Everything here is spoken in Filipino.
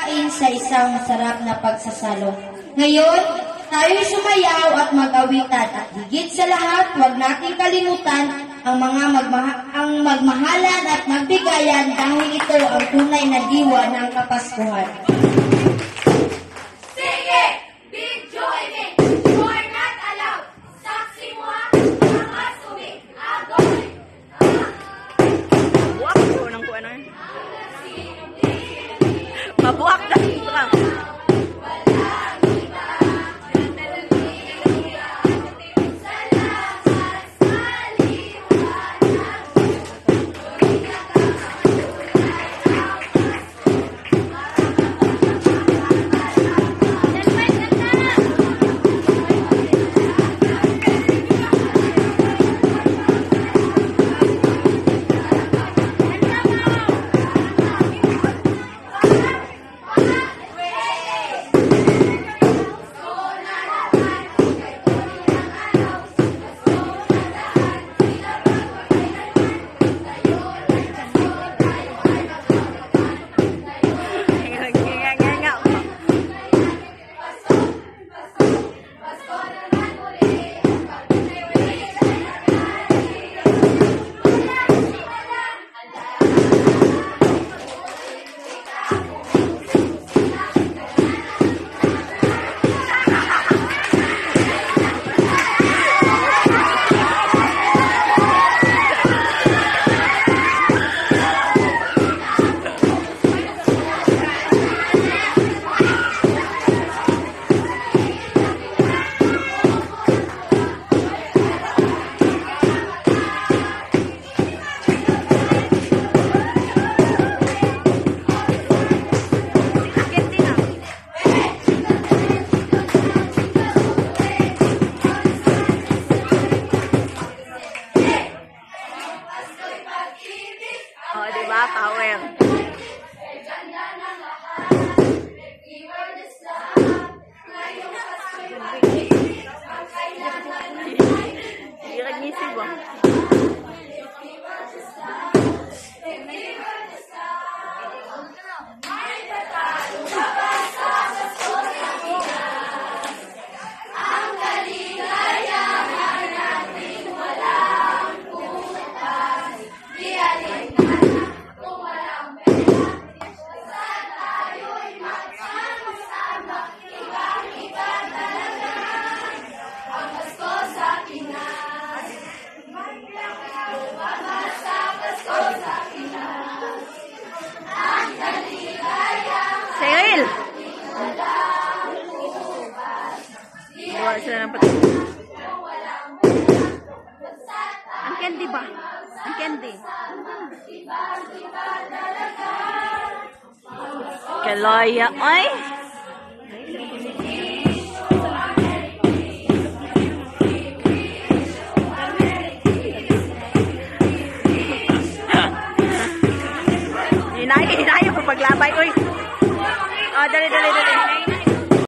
natin sa isang masarap na pagsasalo. Ngayon, tayo'y sumayaw at mag-awitan at higit sa lahat, huwag nating kalimutan ang magmahalan at magbigayan dahil ito ang tunay na diwa ng Kapaskuhan. Sige! Big joy me! You are not allowed! Saksi mo ang mga sumi! Agoy! Buwak ko ng kung ano yun. Mabuwak na ito ka. O, diba? Power. Iragisig ba? Cyril! Gawa sila ng pati. Ang candy ba? Ang candy. Kalaya. Ay!